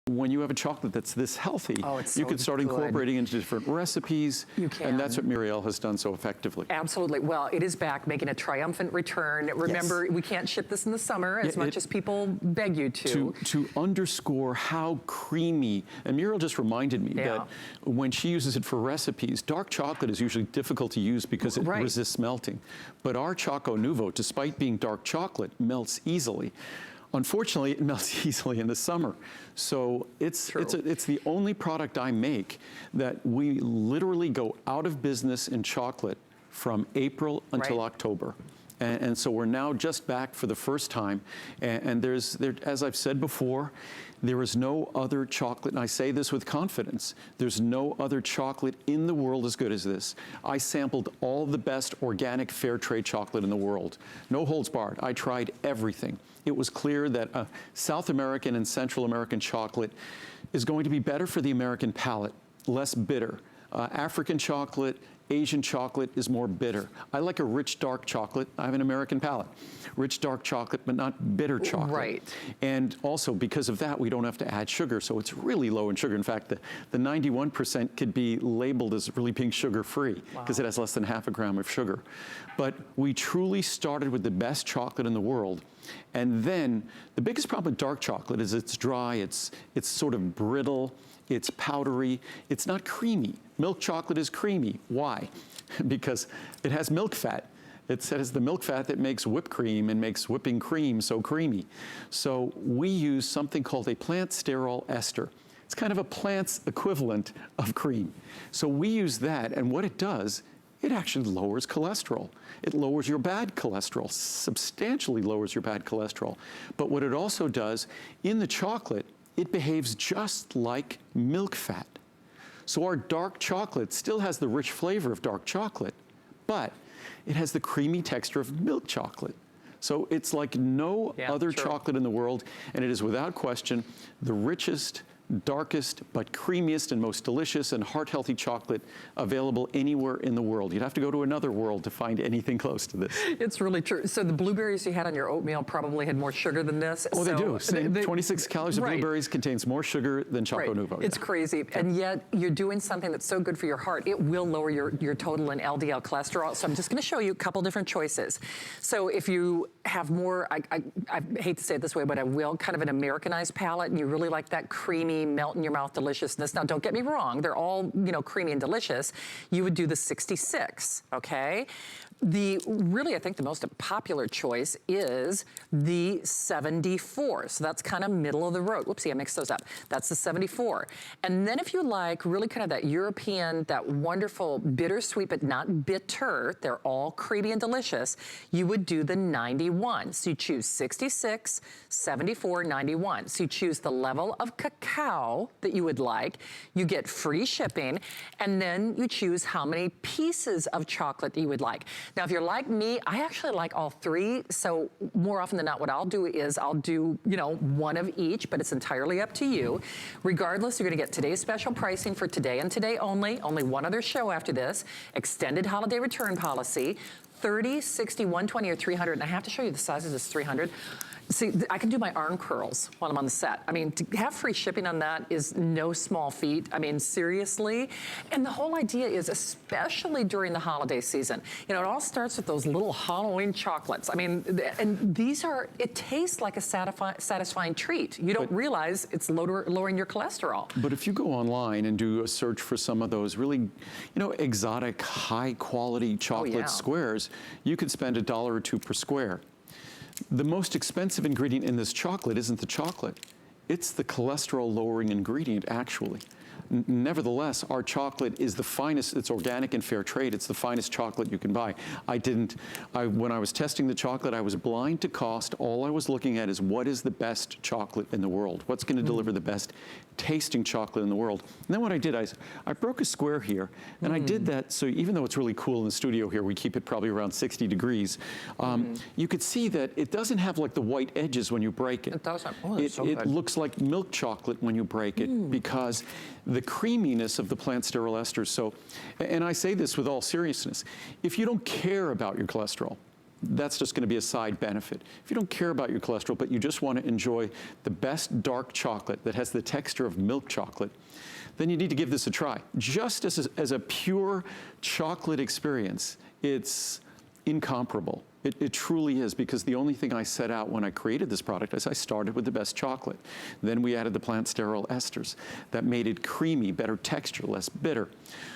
when you have a chocolate that's this healthy, you could start incorporating into different recipes. You can. And that's what Muriel has done so effectively. Absolutely. Well, it is back, making a triumphant return. Remember, we can't ship this in the summer as much as people beg you to. To underscore how creamy, and Muriel just reminded me that when she uses it for recipes, dark chocolate is usually difficult to use because it resists melting. But our ChocoNuvo, despite being dark chocolate, melts easily. Unfortunately, it melts easily in the summer. So it's the only product I make that we literally go out of business in chocolate from April until October. And so we're now just back for the first time. And as I've said before, there is no other chocolate, and I say this with confidence, there's no other chocolate in the world as good as this. I sampled all the best organic fair trade chocolate in the world. No holds barred. I tried everything. It was clear that South American and Central American chocolate is going to be better for the American palate, less bitter. African chocolate, Asian chocolate is more bitter. I like a rich dark chocolate. I have an American palate. Rich dark chocolate, but not bitter chocolate. Right. And also because of that, we don't have to add sugar, so it's really low in sugar. In fact, the 91% could be labeled as really being sugar-free because it has less than half a gram of sugar. But we truly started with the best chocolate in the world. And then the biggest problem with dark chocolate is it's dry, it's sort of brittle, it's powdery, it's not creamy. Milk chocolate is creamy. Why? Because it has milk fat. It has the milk fat that makes whipped cream and makes whipping cream so creamy. So we use something called a plant sterol ester. It's kind of a plant's equivalent of cream. So we use that, and what it does, it actually lowers cholesterol. It lowers your bad cholesterol, substantially lowers your bad cholesterol. But what it also does, in the chocolate, it behaves just like milk fat. So our dark chocolate still has the rich flavor of dark chocolate, but it has the creamy texture of milk chocolate. So it's like no other chocolate in the world, and it is without question the richest, darkest, but creamiest and most delicious and heart-healthy chocolate available anywhere in the world. You'd have to go to another world to find anything close to this. It's really true. So the blueberries you had on your oatmeal probably had more sugar than this. Oh, so they do. 26 calories of blueberries contains more sugar than ChocoNuvo. It's crazy. And yet you're doing something that's so good for your heart. It will lower your total in LDL cholesterol. So I'm just going to show you a couple different choices. So if you have more, I hate to say it this way, but I will, kind of an Americanized palate, and you really like that creamy, melt in your mouth deliciousness. Now, don't get me wrong, they're all, you know, creamy and delicious. You would do the 66, okay? Really, I think the most popular choice is the 74. So that's kind of middle of the road. Whoopsie, I mixed those up. That's the 74. And then if you like really kind of that European, that wonderful bittersweet, but not bitter, they're all creamy and delicious, you would do the 91. So you choose 66, 74, 91. So you choose the level of cacao that you would like. You get free shipping, and then you choose how many pieces of chocolate you would like. Now, if you're like me, I actually like all three. So more often than not, what I'll do is I'll do, you know, one of each, but it's entirely up to you. Regardless, you're gonna get today's special pricing for today and today only one other show after this, extended holiday return policy, 30, 60, 120, or 300. And I have to show you the sizes, it's 300. See, I can do my arm curls while I'm on the set. I mean, to have free shipping on that is no small feat. I mean, seriously. And the whole idea is, especially during the holiday season, you know, it all starts with those little Halloween chocolates. I mean, and these are, it tastes like a satisfying treat. You don't realize it's lowering your cholesterol. But if you go online and do a search for some of those really, you know, exotic, high quality chocolate squares, you could spend $1 or $2 per square. The most expensive ingredient in this chocolate isn't the chocolate. It's the cholesterol-lowering ingredient, actually. Nevertheless, our chocolate is the finest. It's organic and fair trade. It's the finest chocolate you can buy. When I was testing the chocolate, I was blind to cost. All I was looking at is what is the best chocolate in the world? What's going to deliver the best tasting chocolate in the world? And then what I did, I broke a square here, and I did that so even though it's really cool in the studio here, we keep it probably around 60 degrees, you could see that it doesn't have like the white edges when you break it. It doesn't. Oh, that's so good. It looks like milk chocolate when you break it because the creaminess of the plant sterol esters. So, and I say this with all seriousness, if you don't care about your cholesterol, that's just going to be a side benefit. If you don't care about your cholesterol, but you just want to enjoy the best dark chocolate that has the texture of milk chocolate, then you need to give this a try. Just as a pure chocolate experience, it's incomparable. It truly is, because the only thing I set out when I created this product is I started with the best chocolate. Then we added the plant sterol esters that made it creamy, better texture, less bitter.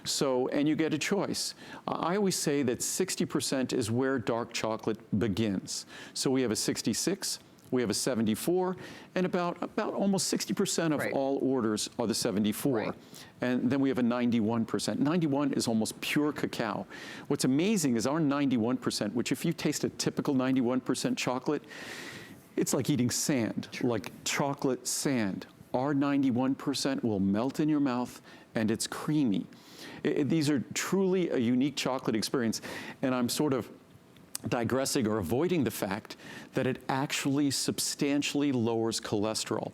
So, and you get a choice. I always say that 60% is where dark chocolate begins. So we have a 66, we have a 74, and about almost 60% of all orders are the 74. Right. And then we have a 91%. 91 is almost pure cacao. What's amazing is our 91%, which if you taste a typical 91% chocolate, it's like eating sand, like chocolate sand. Our 91% will melt in your mouth, and it's creamy. These are truly a unique chocolate experience, and I'm sort of digressing or avoiding the fact that it actually substantially lowers cholesterol.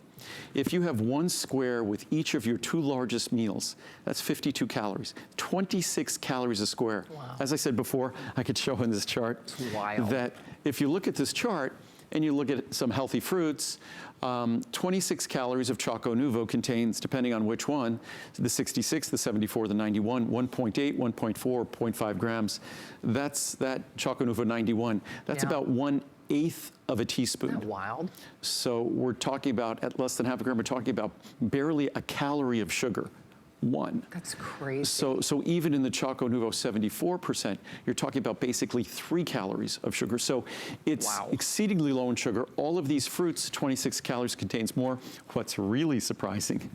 If you have one square with each of your 2 largest meals, that's 52 calories, 26 calories a square. Wow. As I said before, I could show in this chart that if you look at this chart and you look at some healthy fruits, 26 calories of ChocoNuvo contains, depending on which one, the 66, the 74, the 91, 1.8, 1.4, 0.5 grams. That's that ChocoNuvo 91. That's about 1/8 of a teaspoon. Isn't that wild? So we're talking about, at less than half a gram, we're talking about barely a calorie of sugar. One. That's crazy. So even in the ChocoNuvo 74%, you're talking about basically 3 calories of sugar. So it's exceedingly low in sugar. All of these fruits, 26 calories contains more. What's really surprising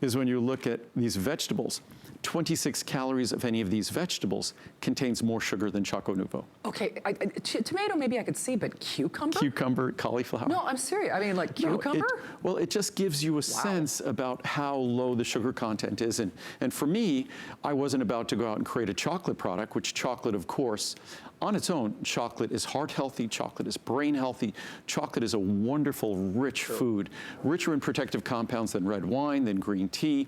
is when you look at these vegetables, 26 calories of any of these vegetables contains more sugar than ChocoNuvo. Okay, tomato maybe I could see, but cucumber? Cucumber, cauliflower. No, I'm serious. I mean, like cucumber? Well, it just gives you a sense about how low the sugar content is. And for me, I wasn't about to go out and create a chocolate product, which chocolate, of course, on its own, chocolate is heart healthy, chocolate is brain healthy, chocolate is a wonderful, rich food, richer in protective compounds than red wine, than green tea.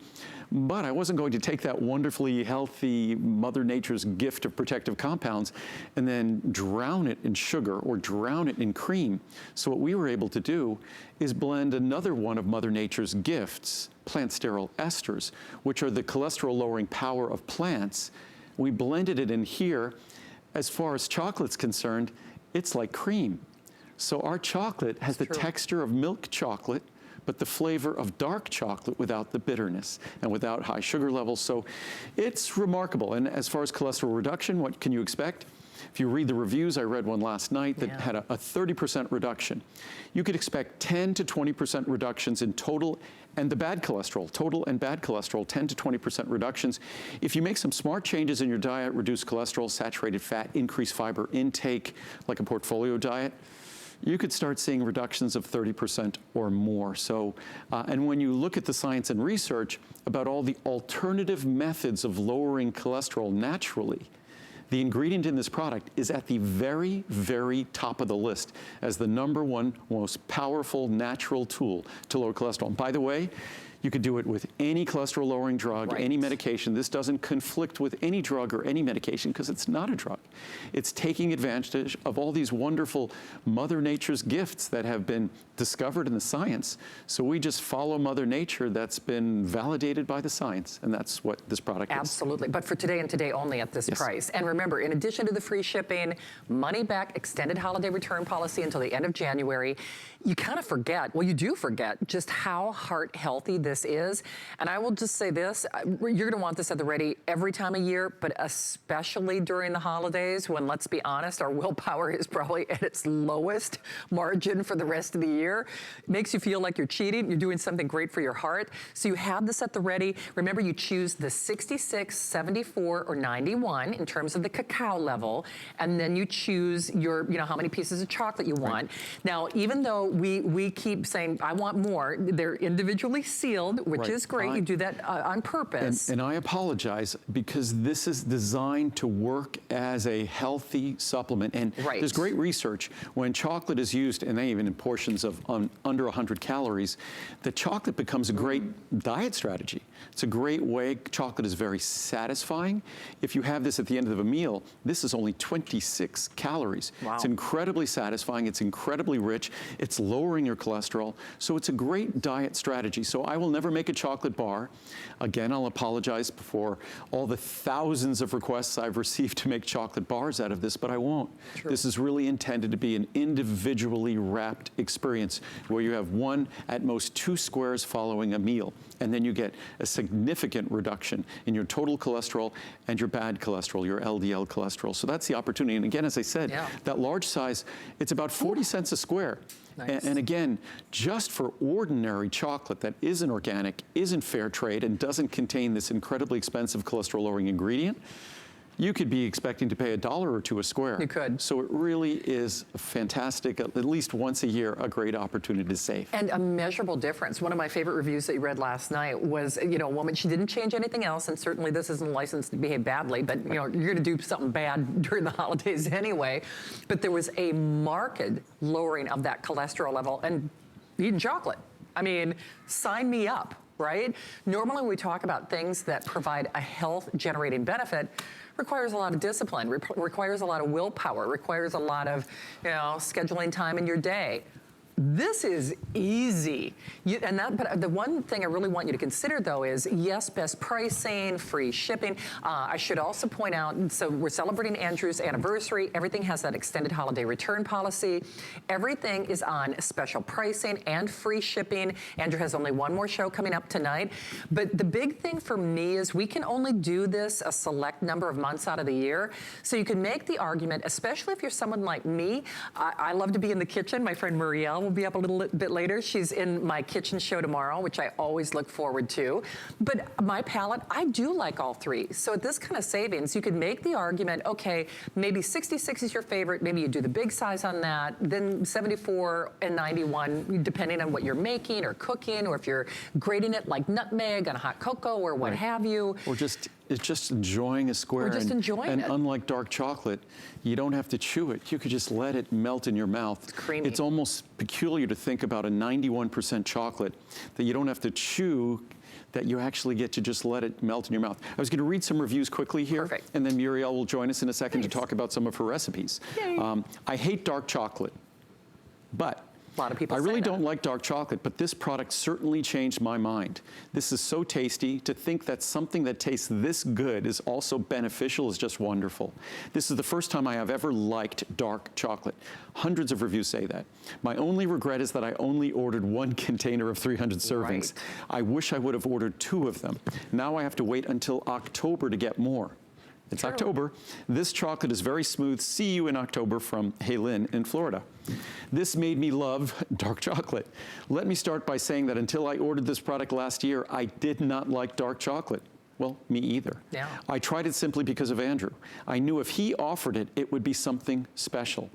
But I wasn't going to take that wonderfully healthy Mother Nature's gift of protective compounds and then drown it in sugar or drown it in cream. So what we were able to do is blend another one of Mother Nature's gifts, plant sterol esters, which are the cholesterol-lowering power of plants. We blended it in here. As far as chocolate's concerned, it's like cream. So our chocolate has the texture of milk chocolate, but the flavor of dark chocolate without the bitterness and without high sugar levels. So it's remarkable. And as far as cholesterol reduction, what can you expect? If you read the reviews, I read one last night that had a 30% reduction. You could expect 10 to 20% reductions in total and the bad cholesterol, total and bad cholesterol, 10 to 20% reductions. If you make some smart changes in your diet, reduce cholesterol, saturated fat, increase fiber intake, like a portfolio diet, you could start seeing reductions of 30% or more. So, and when you look at the science and research about all the alternative methods of lowering cholesterol naturally, the ingredient in this product is at the very, very top of the list as the #1 most powerful natural tool to lower cholesterol. And by the way, you could do it with any cholesterol-lowering drug, any medication. This doesn't conflict with any drug or any medication because it's not a drug. It's taking advantage of all these wonderful Mother Nature's gifts that have been discovered in the science. So we just follow Mother Nature that's been validated by the science, and that's what this product is. Absolutely, but for today and today only at this price. And remember, in addition to the free shipping, money back, extended holiday return policy until the end of January, you kind of forget, well, you do forget just how heart healthy this is. And I will just say this, you're gonna want this at the ready every time of year, but especially during the holidays when, let's be honest, our willpower is probably at its lowest margin for the rest of the year. It makes you feel like you're cheating, you're doing something great for your heart. So you have this at the ready. Remember, you choose the 66, 74, or 91 in terms of the cacao level, and then you choose your, how many pieces of chocolate you want. Now, even though we keep saying, I want more, they're individually sealed. peeled, which Right. is great. You do that on purpose. And I apologize because this is designed to work as a healthy supplement. And there's great research when chocolate is used, and even in portions of under 100 calories, that chocolate becomes a great diet strategy. It's a great way. Chocolate is very satisfying. If you have this at the end of a meal, this is only 26 calories. Wow. It's incredibly satisfying. It's incredibly rich. It's lowering your cholesterol. So it's a great diet strategy. So I will never make a chocolate bar. Again, I'll apologize for all the thousands of requests I've received to make chocolate bars out of this, but I won't. True. This is really intended to be an individually wrapped experience where you have one, at most 2 squares following a meal, and then you get a significant reduction in your total cholesterol and your bad cholesterol, your LDL cholesterol. So that's the opportunity. And again, as I said, that large size, it's about 40 cents a square. Nice. And again, just for ordinary chocolate that isn't organic, isn't fair trade, and doesn't contain this incredibly expensive cholesterol-lowering ingredient, you could be expecting to pay $1 or $2 a square. You could. So it really is a fantastic, at least once a year, a great opportunity to save. And a measurable difference. One of my favorite reviews that you read last night was, you know, a woman, she didn't change anything else, and certainly this isn't licensed to behave badly, but you know, you're gonna do something bad during the holidays anyway. But there was a marked lowering of that cholesterol level and eating chocolate. I mean, sign me up, right? Normally when we talk about things that provide a health-generating benefit, requires a lot of discipline, requires a lot of willpower, requires a lot of, you know, scheduling time in your day. This is easy. But the one thing I really want you to consider, though, is, yes, best pricing, free shipping. I should also point out, so we're celebrating Andrew's anniversary. Everything has that extended holiday return policy. Everything is on special pricing and free shipping. Andrew has only one more show coming up tonight. But the big thing for me is we can only do this a select number of months out of the year. So you can make the argument, especially if you're someone like me. I love to be in the kitchen. My friend Muriel will be up a little bit later. She's in my kitchen show tomorrow, which I always look forward to. But my palate, I do like all three. So at this kind of savings, you could make the argument, okay, maybe 66 is your favorite. Maybe you do the big size on that. Then 74 and 91, depending on what you're making or cooking, or if you're grating it like nutmeg on hot cocoa or what have you. Or it's just enjoying a square. Or just enjoying it. And unlike dark chocolate, you don't have to chew it. You could just let it melt in your mouth. It's creamy. It's almost peculiar to think about a 91% chocolate that you don't have to chew, that you actually get to just let it melt in your mouth. I was going to read some reviews quickly here. Perfect. And then Muriel will join us in a second to talk about some of her recipes. I hate dark chocolate, but a lot of people I really don't like dark chocolate, but this product certainly changed my mind. This is so tasty. To think that something that tastes this good is also beneficial is just wonderful. This is the first time I have ever liked dark chocolate. Hundreds of reviews say that. My only regret is that I only ordered 1 container of 300 servings. Right. I wish I would have ordered 2 of them. Now I have to wait until October to get more. It's October. This chocolate is very smooth. See you in October from Haylin in Florida. This made me love dark chocolate. Let me start by saying that until I ordered this product last year, I did not like dark chocolate. Well, me either. Yeah. I tried it simply because of Andrew. I knew if he offered it, it would be something special.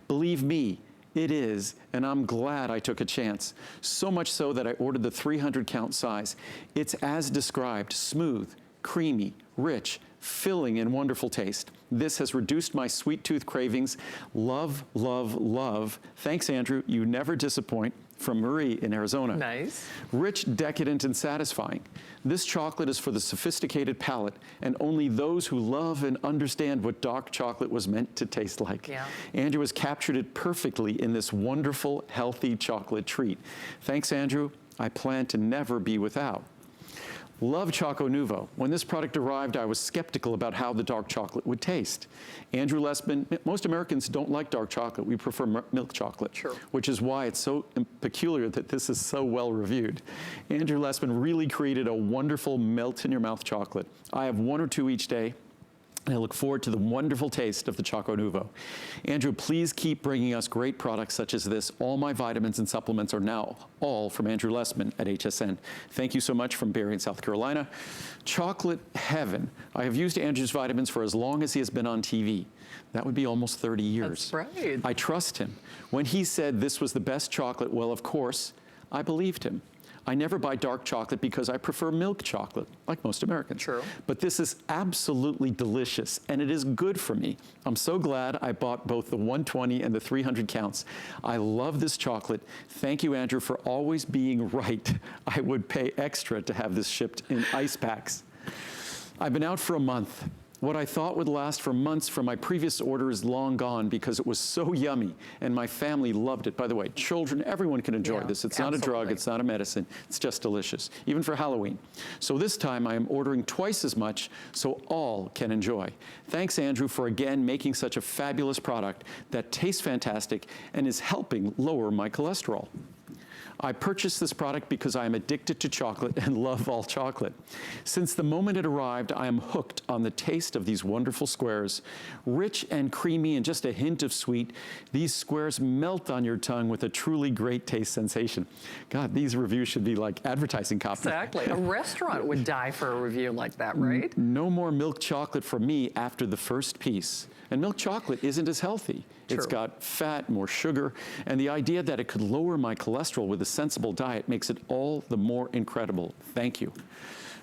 Believe me, it is, and I'm glad I took a chance. So much so that I ordered the 300 count size. It's as described, smooth, creamy, rich, filling, and wonderful taste. This has reduced my sweet tooth cravings. Love, love, love. Thanks, Andrew. You never disappoint. From Marie in Arizona. Nice. Rich, decadent, and satisfying. This chocolate is for the sophisticated palate, and only those who love and understand what dark chocolate was meant to taste like. Yeah. Andrew has captured it perfectly in this wonderful, healthy chocolate treat. Thanks, Andrew. I plan to never be without. Love ChocoNuvo. When this product arrived, I was skeptical about how the dark chocolate would taste. Andrew Lessman, most Americans don't like dark chocolate. We prefer milk chocolate, which is why it's so peculiar that this is so well reviewed. Andrew Lessman really created a wonderful melt-in-your-mouth chocolate. I have 1 or 2 each day. And I look forward to the wonderful taste of the ChocoNuvo. Andrew, please keep bringing us great products such as this. All my vitamins and supplements are now all from Andrew Lessman at HSN. Thank you so much from Berrien, South Carolina. Chocolate heaven. I have used Andrew's vitamins for as long as he has been on TV. That would be almost 30 years. That's right. I trust him. When he said this was the best chocolate, well, of course, I believed him. I never buy dark chocolate because I prefer milk chocolate, like most Americans. True. But this is absolutely delicious, and it is good for me. I'm so glad I bought both the 120 and the 300 counts. I love this chocolate. Thank you, Andrew, for always being right. I would pay extra to have this shipped in ice packs. I've been out for a month. What I thought would last for months from my previous order is long gone because it was so yummy, and my family loved it. By the way, children, everyone can enjoy this. It's not a drug, it's not a medicine, it's just delicious, even for Halloween. So this time I am ordering twice as much so all can enjoy. Thanks, Andrew, for again making such a fabulous product that tastes fantastic and is helping lower my cholesterol. I purchased this product because I am addicted to chocolate and love all chocolate. Since the moment it arrived, I am hooked on the taste of these wonderful squares. Rich and creamy and just a hint of sweet, these squares melt on your tongue with a truly great taste sensation. God, these reviews should be like advertising copy. Exactly. A restaurant would die for a review like that, right? No more milk chocolate for me after the first piece. And milk chocolate isn't as healthy. True. It's got fat, more sugar, and the idea that it could lower my cholesterol with a sensible diet makes it all the more incredible. Thank you.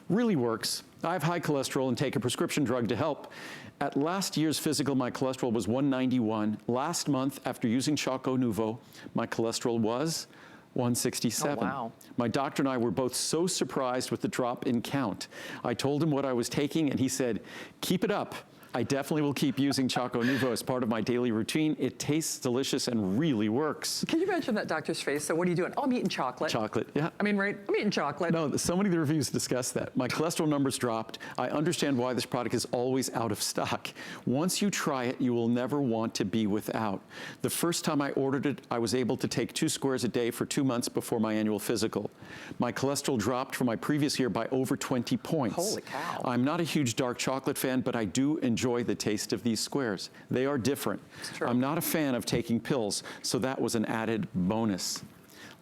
Really works. I have high cholesterol and take a prescription drug to help. At last year's physical, my cholesterol was 191. Last month, after using ChocoNuvo, my cholesterol was 167. Oh, wow. My doctor and I were both so surprised with the drop in count. I told him what I was taking, and he said, "Keep it up." I definitely will keep using ChocoNuvo as part of my daily routine. It tastes delicious and really works. Can you imagine that doctor's face? So what are you doing? Oh, I'm eating chocolate. Chocolate, yeah. I mean, right? I'm eating chocolate. No, so many of the reviews discuss that. My cholesterol numbers dropped. I understand why this product is always out of stock. Once you try it, you will never want to be without. The first time I ordered it, I was able to take 2 squares a day for 2 months before my annual physical. My cholesterol dropped from my previous year by over 20 points. Holy cow. I'm not a huge dark chocolate fan, but I do enjoy the taste of these squares. They are different. I'm not a fan of taking pills, so that was an added bonus.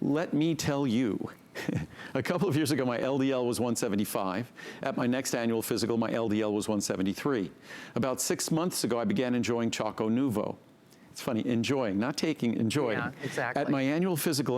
Let me tell you, a couple of years ago, my LDL was 175. At my next annual physical, my LDL was 173. About 6 months ago, I began enjoying ChocoNuvo. It's funny, enjoying, not taking, enjoying. Yeah, exactly. At my annual physical,